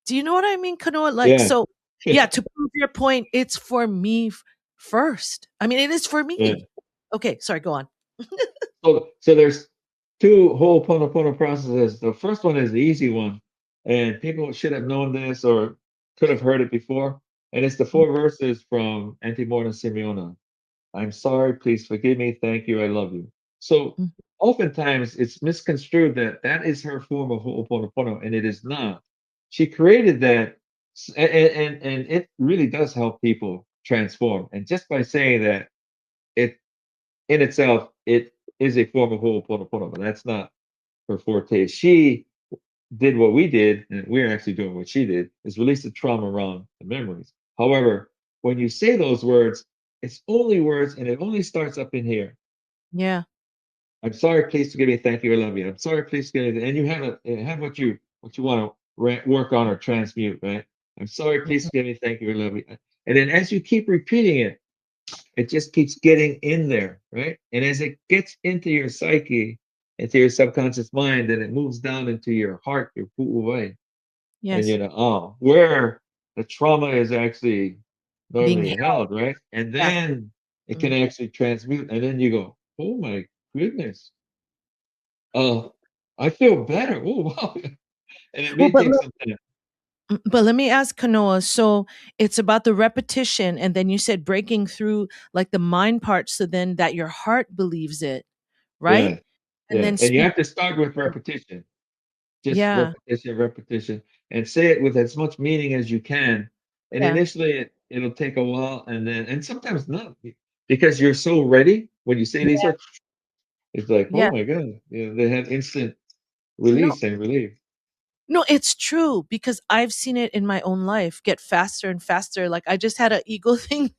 A: Do you know what I mean, Kanoa? Like,
B: Yeah.
A: so yeah, to prove your point, it's for me first. I mean, it is for
B: Yeah.
A: me. Okay, sorry, go on.
B: So there's two whole oponopono processes. The first one is the easy one, and people should have known this or could have heard it before. And it's the four verses from Antimortem Simeona. I'm sorry, please forgive me, thank you, I love you. So
A: Mhm.
B: oftentimes it's misconstrued that that is her form of Ho'oponopono, and it is not. She created that, and it really does help people transform. And just by saying that, it in itself, it is a form of Ho'oponopono, but that's not her forte. She did what we did, and we're actually doing what she did, is release the trauma around the memories. However, when you say those words, it's only words and it only starts up in here.
A: Yeah.
B: I'm sorry, please forgive me, thank you, I love you. I'm sorry, please forgive me. And you have what you want to work on or transmute, right? I'm sorry, please
A: Mhm.
B: forgive me, thank you, I love you. And then as you keep repeating it, it just keeps getting in there, right? And as it gets into your psyche, into your subconscious mind, then it moves down into your heart, your pu'uwai, and
A: Yes.
B: where the trauma is actually
A: Being
B: normally
A: held.
B: held, right? And
A: Yeah.
B: then it can
A: Mhm.
B: actually transmute, and then you go, oh my goodness, uh, I feel better. Oh wow, and it
A: Well,
B: may take some time.
A: but let me ask Kanoa. So it's about the repetition, and then you said breaking through like the mind part, so then that your heart believes it, right?
B: Yeah,
A: And
B: yeah,
A: then
B: and you
A: speak.
B: have to start with repetition, just
A: Yeah,
B: repetition, repetition, and say it with as much meaning as you can. And
A: yeah,
B: initially, it'll take a while, and sometimes not, because you're so ready when you say these
A: yeah,
B: words. It's like,
A: yeah.
B: oh my god, they have instant
A: No,
B: release and relief.
A: no, it's true because I've seen it in my own life get faster and faster. Like I just had an ego thing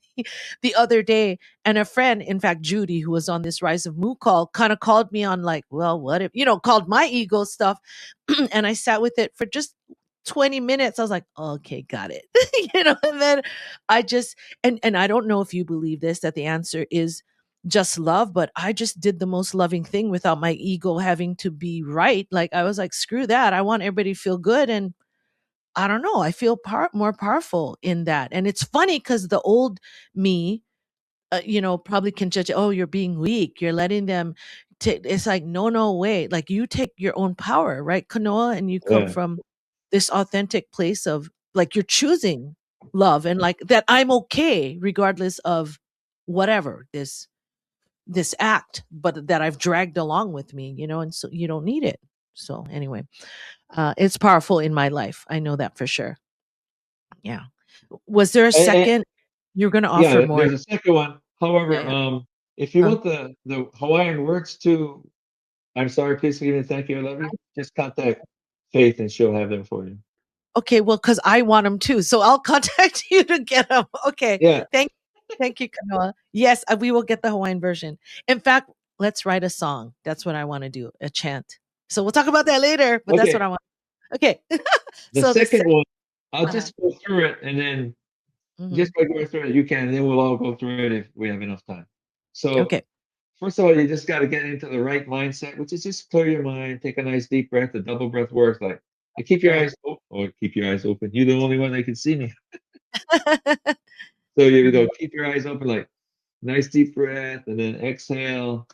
A: the other day, and a friend, in fact, Judy, who was on this Rise of Moo call, kind of called me on like, well, what if called my ego stuff, and I sat with it for just 20 minutes. I was like, okay, got it. And then I just and I don't know if you believe this that the answer is just love, but I just did the most loving thing without my ego having to be right. Like I was like, screw that. I want everybody to feel good and I don't know. I feel more powerful in that. And it's funny cuz the old me probably can judge, oh, you're being weak. You're letting them take. It's like, no, no way. Like you take your own power, right, Kanoa? And you come
B: Yeah,
A: from this authentic place of like you're choosing love and like that I'm okay regardless of whatever this act, but that I've dragged along with me, and so you don't need it. So anyway, it's powerful in my life. I know that for sure. Yeah. Was there a
B: and,
A: second? You're going to offer
B: yeah.
A: more.
B: There's a second one.
A: Yeah.
B: However,
A: Yeah.
B: if you
A: Uh,
B: want the Hawaiian words to, I'm sorry, please forgive me, thank you, I love you. Just contact Faith, and she'll have them for you.
A: Okay, well, because I want them too, so I'll contact you to get them. Okay,
B: Yeah.
A: thank you, Kanoa. Yes, we will get the Hawaiian version. In fact, let's write a song. That's what I wanna do, a chant. So we'll talk about that later, but that's what
B: Okay.
A: I want. Okay.
B: The
A: So the
B: second
A: sec
B: one, I'll
A: uh-huh.
B: just go through it, and then
A: Mhm.
B: just by going through it, you can, and then we'll all go through it if we have enough time. So,
A: Okay.
B: first of all, you just got to get into the right mindset, which is just clear your mind, take a nice deep breath. The double breath works like, and keep your
A: Right.
B: eyes open, or keep your eyes open. You're the only one that can see me. So here we go.
A: Mhm.
B: Keep your eyes open, like nice deep breath, and then exhale,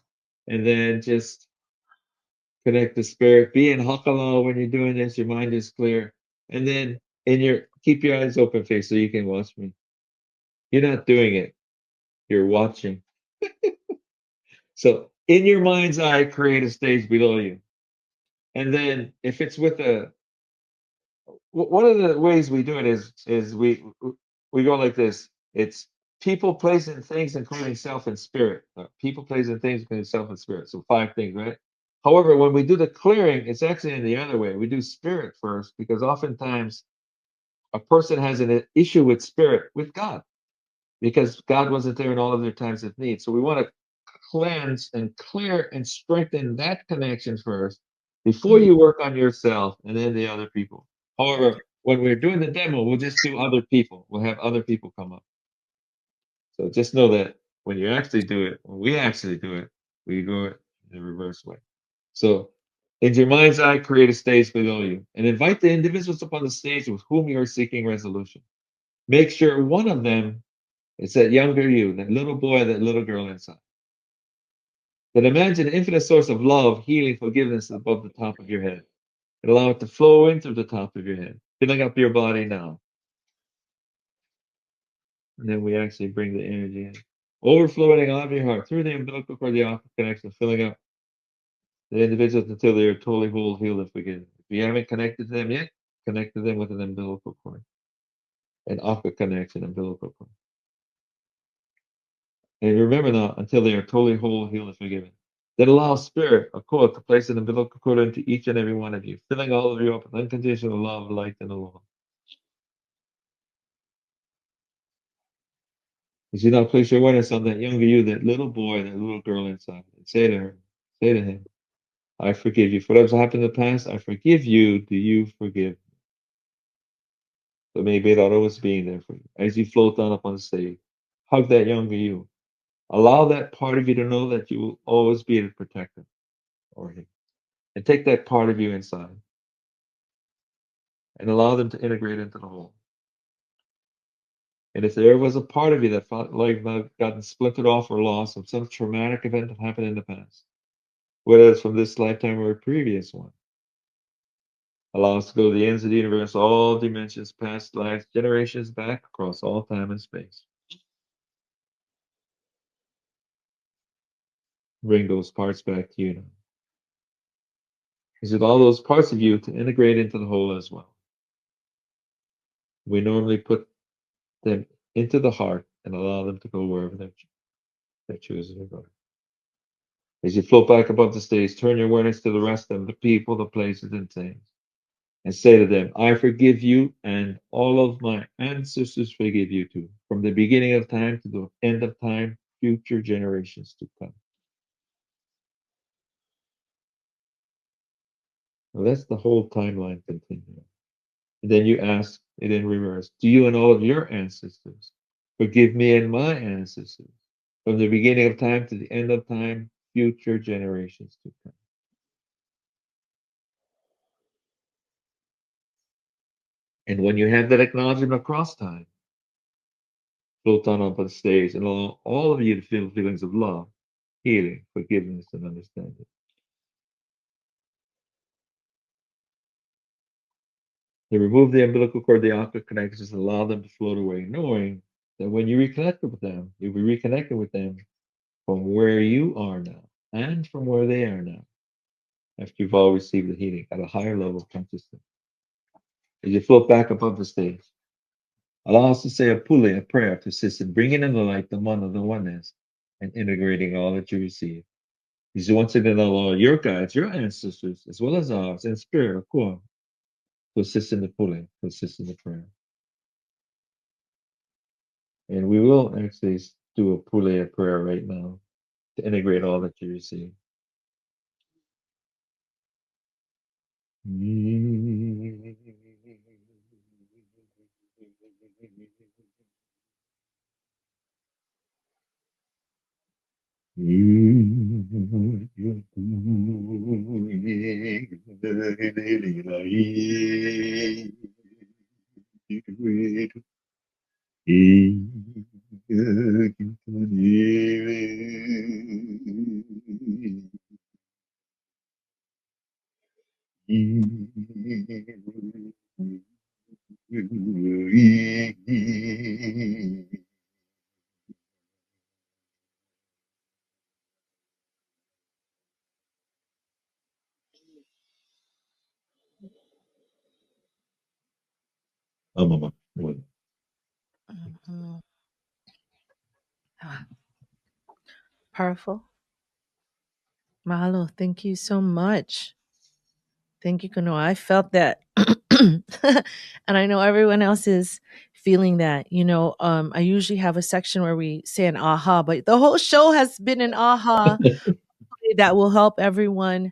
B: and then just connect the spirit. Be in hakala when you're doing this. Your mind is clear, and then in your keep your eyes open face so you can watch me. You're not doing it. You're watching. So in your mind's eye, create a stage below you. And then if it's with a one of the ways we do it is we go like this. It's people, place, and things, including self and spirit. People, place, and things, including self and spirit. So five things, right? However, when we do the clearing, it's actually in the other way. We do spirit first because oftentimes a person has an issue with spirit, with God, because God wasn't there in all of their times of need. So we want to cleanse and clear and strengthen that connection first before
A: Mhm.
B: you work on yourself and then the other people. However, when we're doing the demo, we'll just do other people. We'll have other people come up. So just know that when you actually do it, when we actually do it, we go it in the reverse way. So in your mind's eye, create a stage below you and invite the individuals up on the stage with whom you are seeking resolution. Make sure one of them is that younger you, that little boy, that little girl inside. Then imagine an infinite source of love, healing, forgiveness above the top of your head. And allow it to flow in through the top of your head, filling up your body now. And then we actually bring the energy in. Overflowing out of your heart through the umbilical cord, the aqua connection, filling up the individuals until they are totally whole, healed, and forgiven. If you haven't connected to them yet, connect to them with an umbilical cord, an aqua connection, umbilical cord. And remember now, until they are totally whole, healed, and forgiven. Then allow spirit, of course, to place an umbilical cord into each and every one of you, filling all of you up with unconditional love, light, and aloha. As you now place your awareness on that younger you, that little boy, that little girl inside, and say to her, say to him, I forgive you. For whatever's happened in the past, I forgive you. Do you forgive? So maybe that always being there for you. As you float down up on the stage, hug that younger you. Allow that part of you to know that you will always be able to protect him or him. And take that part of you inside and allow them to integrate into the whole. And if there was a part of you that felt like that gotten splintered off or lost from some traumatic event that happened in the past, whether it's from this lifetime or a previous one, allow us to go to the ends of the universe, all dimensions, past lives, generations back across all time and space. Bring those parts back to you now. Is it all those parts of you to integrate into the whole as well? We normally put them into the heart and allow them to go wherever they're choosing to go. As you float back above the stage, turn your awareness to the rest of the people, the places, and things, and say to them, I forgive you, and all of my ancestors forgive you too, from the beginning of time to the end of time, future generations to come. Well, that's the whole timeline continuum. And then you ask it in reverse, do you and all of your ancestors forgive me and my ancestors from the beginning of time to the end of time, future generations to come? And when you have that acknowledgement across time, float on up on stage and allow all of you to feel feelings of love, healing, forgiveness, and understanding. They remove the umbilical cord, the aqua connections, and allow them to float away, knowing that when you reconnect with them, you'll be reconnected with them from where you are now and from where they are now, after you've all received the healing at a higher level of consciousness. As you float back above the stage, allow us to say a pule, a prayer to assist in bringing in the light, the mana, the oneness, and integrating all that you receive. Is once again allow your guides, your ancestors, as well as ours, and spirit, of course, to assist in the pulling, to assist in the prayer. And we will actually do a pulle prayer right now to integrate all that you receive. Mama.
A: Mhm. Ah, powerful. Mahalo. Thank you so much. Thank you, Kanoa. I felt that. And I know everyone else is feeling that. I usually have a section where we say an aha, but the whole show has been an aha that will help everyone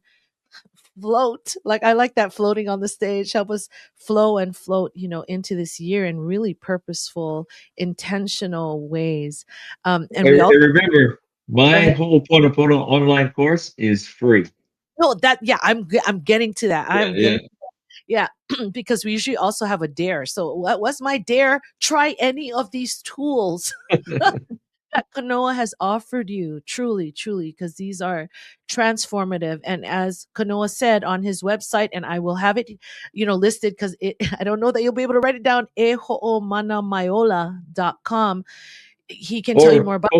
A: float. Like I like that floating on the stage, help us flow and float, into this year in really purposeful, intentional ways. And we all
B: And remember,
A: go
B: my
A: ahead.
B: whole oponopono online course is free.
A: No, that yeah, I'm getting to that.
B: Yeah,
A: I'm
B: yeah.
A: getting yeah, because we usually also have a dare. So what was my dare? Try any of these tools that Kanoa has offered you. Truly, truly, because these are transformative. And as Kanoa said on his website, and I will have it, listed because I don't know that you'll be able to write it down, eho'omanaemaiola.com. He can tell you more
B: Or
A: about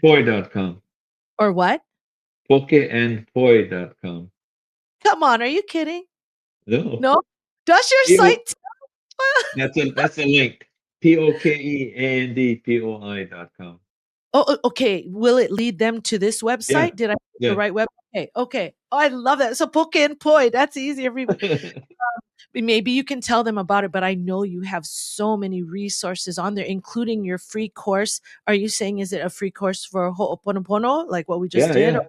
B: pokeandpoi.com.
A: or what?
B: Pokeandpoi.com.
A: Come on, are you kidding?
B: No.
A: No? Does your
B: P-O,
A: site
B: that's a link. POKEANDPOI.com.
A: Okay. Will it lead them to this
B: Yeah.
A: website? Did I pick the
B: Yeah.
A: right web? Okay. Okay. Oh, I love that. So poke and poi. That's easier. Maybe you can tell them about it, but I know you have so many resources on there, including your free course. Are you saying is it a free course for Ho'oponopono, like what we just
B: Yeah,
A: did?
B: yeah,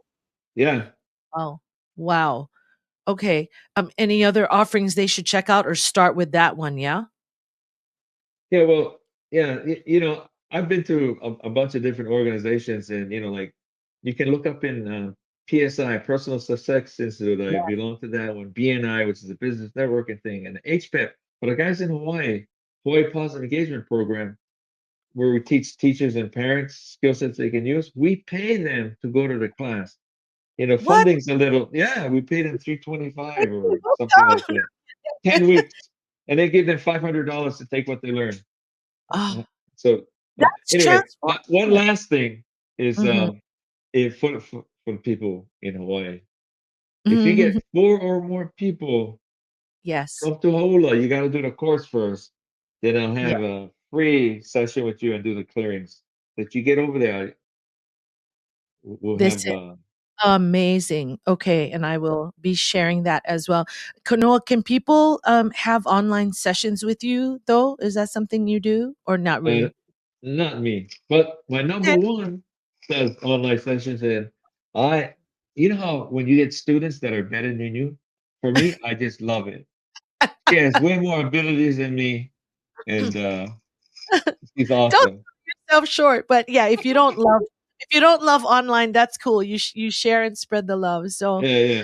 B: yeah.
A: Oh, wow. Okay. Any other offerings they should check out or start with that one? Yeah.
B: Yeah, well, yeah, I've been to a bunch of different organizations, and like you can look up in PSI, Personal Success Institute. I belong to that one. BNI, which is a business networking thing, and HPEP. But the guys in Hawaii Positive Engagement Program, where we teach teachers and parents skill sets they can use. We pay them to go to the class.
A: What?
B: Funding's a little, yeah, we pay them 325 or something like that. 10 weeks, and they give them $500 to take what they learn.
A: Oh,
B: Uh, So
A: that's
B: anyway, one
A: transformative.
B: last thing is
A: Mhm,
B: if for people in Hawaii, if you
A: mhm.
B: get four or more people
A: Yes.
B: come to Haula, you got to do the course first. Then I'll
A: Yeah.
B: have a free session with you and do the clearings. That you get over there, we'll
A: This
B: have
A: is amazing. Okay, and I will be sharing that as well. Kanoa, can people have online sessions with you though? Is that something you do or not
B: uh,
A: really?
B: not me, but my number
A: Okay.
B: one says online sessions, and I, how when you get students that are better than you, for me, I just love it. She has way more abilities than me, and she's
A: Don't
B: awesome.
A: sell yourself short, but yeah, if you don't love online, that's cool. You share and spread the love. So,
B: Yeah, yeah.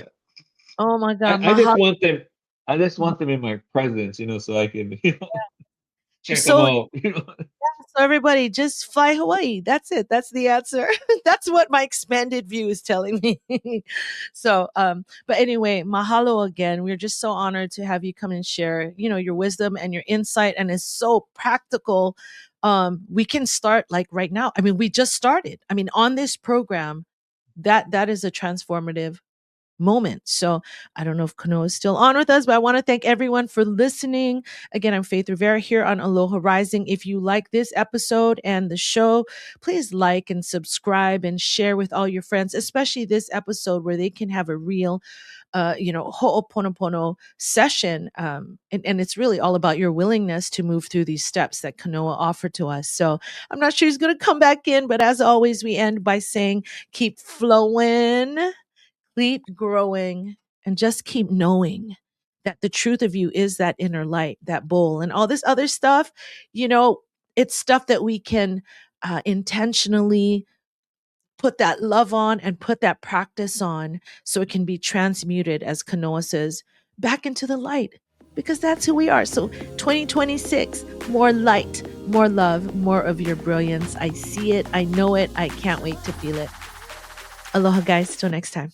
A: oh my
B: I,
A: God,
B: I just
A: mahalo.
B: want them. I just want them in my presence, so I can, check them
A: So
B: out.
A: So everybody just fly Hawaii. That's it. That's the answer. That's what my expanded view is telling me. So but anyway, mahalo again. We're just so honored to have you come and share, your wisdom and your insight and it's so practical. We can start like right now. I mean, we just started. I mean, on this program, that is a transformative moment. So I don't know if Kanoa is still on with us, but I want to thank everyone for listening. Again, I'm Faith Rivera here on Aloha Rising. If you like this episode and the show, please like and subscribe and share with all your friends, especially this episode where they can have a real ho'oponopono session. And it's really all about your willingness to move through these steps that Kanoa offered to us. So I'm not sure he's going to come back in, but as always, we end by saying, keep flowing, keep growing, and just keep knowing that the truth of you is that inner light, that bowl, and all this other stuff. It's stuff that we can intentionally put that love on and put that practice on so it can be transmuted, as Kanoa says, back into the light, because that's who we are. So 2026, more light, more love, more of your brilliance. I see it. I know it. I can't wait to feel it. Aloha, guys. Till next time.